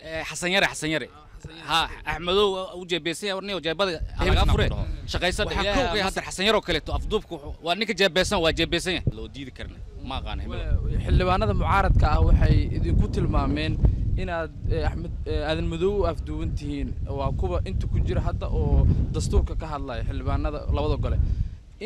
حسن يري ها أحمدو وجه بيسيا ورني وجه بدي على غفرة شقيسة وحكوك هذا حسن يرو كلته أفضوبك وانك جاب بيسان وجه بيسيا لو ديد كرنا ما غانه xildhibaanada mucaaradka ah waxay idinku tilmaameen inaad Axmed aadan madow afduwantihiin waa kuwa inta ku jira hadda oo dastuurka ka hadlaya xildhibaanada labada gole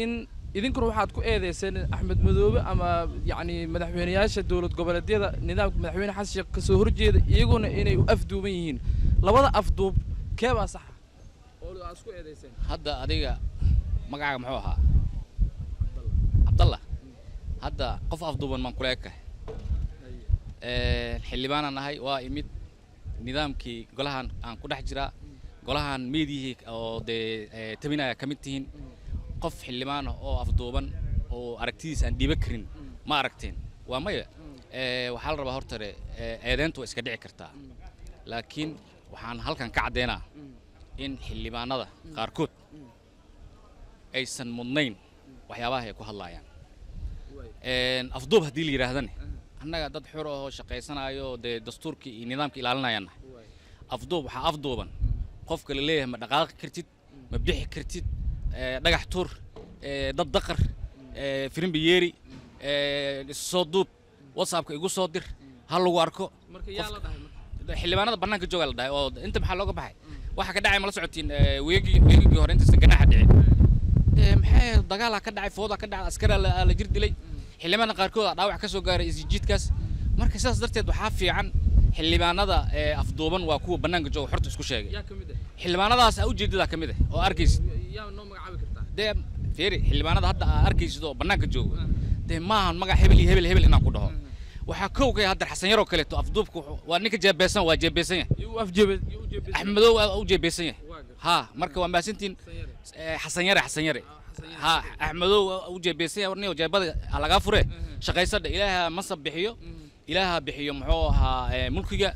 in idinkuna waxaad ku eedeyseen Axmed Madoobe ama yaani madaxweynayaasha dawlad goboleedyada nidaamka madaxweyne xasan sheekh ka soo horjeeda iyaguna inay u afduuban yihiin labada afduub keeba sax oo aad isku eedeyseen hadda adiga magacaaga muxuu ahaa Abdallah hadda qof afduuban man kuleeka xildhibaanan ahay waa imid nidaamkii golahan aan ku dhex jira golahan meediyii oo tabinaya kamid tihiin qof xildhibaan oo afduuban oo aragtidiisa aan dhiba karin ma aragteen waa maya waxa la rabaa horta eedeyntu iska dhici kartaa laakiin waxaan halkan ka cadeynaa in xildhibaanada qaarkood aysan mudnayn waxyaabaha ay ku hadlayaan afduub haddii la yiraahdana annaga dad xor oo shaqeysanayo dastuurkii iyo nidaamkii ilaalinayana afduub waxa afduuban qofka la leeyahay ma dhaqaaqi kartid ma bixi kartid dhagax tuur dad daqar firin biyeeri soo duub whatsappka igu soo dir hal lagu arko marka yaa la dhahay xildhibaanada banaanka jooga la dhahay oo inta maxaa looga baxay waxa ka dhacay ma la socotiin weegii hore inta ganaaxa dhicin maxay dagaal ka dhacay fooda ka dhacay askar la jir dilay xildhibaanada qaarkood dhaawac ka soo gaaray isjiidkaas marka sidaas darteed waxa fiican xildhibaanada afduuban waa kuwa banaanka jooga xorta isku sheegay yaa kamid ah xildhibaanadaas u jeedada kamid ah oo arkaysid yaa noo magacaabi kartaa fiiri xildhibaanada hadda arkaysid oo banaanka jooga maahan magac hebel iyo hebel inaan ku dhaho waxa kowgay hadda xasan yaro kaleeto afduubku waa ninka jeebeesan waa jeebeesan yahay Axmedow u jeebeesan yahay ha marka waa maasintiin xasan yare ha Axmedow u jeebeesan yahay warniyo jeebada laga fure shaqaysada ilaaha masab bixiyo ilaaha bixiyo muxuu ahaa mulkiga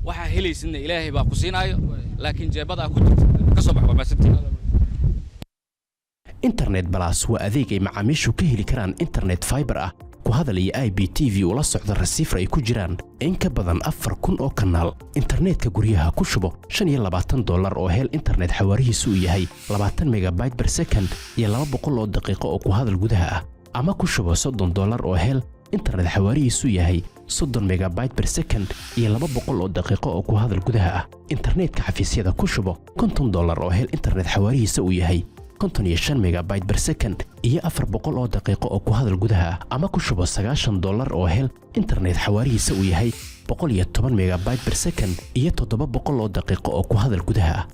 waxa helaysidna ilaahay baa ku siinaayo laakiin jeebada ku jirta ka soo baxo maasintiin internet plus waa adeeg ay macaamiishu ka heli karaan internet fiber ah ku hadal iyo IPTV ula socda receiver ay ku jiraan in ka badan 4,000 oo kanaal internetka guryaha ku shubo $25 oo hel internet xawaarihiisu yahay 20 megabyte per second iyo 200 oo daqiiqo oo ku hadal gudaha ah ama ku shubo $30 oo hel internet xawaarihiisu yahay 30 megabyte per second iyo 200 oo daqiiqo oo ku hadal gudaha ah internetka xafiisyada ku shubo $50 oo hel internet xawaarihiisu yahay 55 megabyte per second iyo 400 oo daqiiqo oo ku hadal gudaha ama ku shubo $90 oo hel internet xawaarihiisa uu yahay 110 megabyte per second iyo 700 oo daqiiqo oo ku hadal gudaha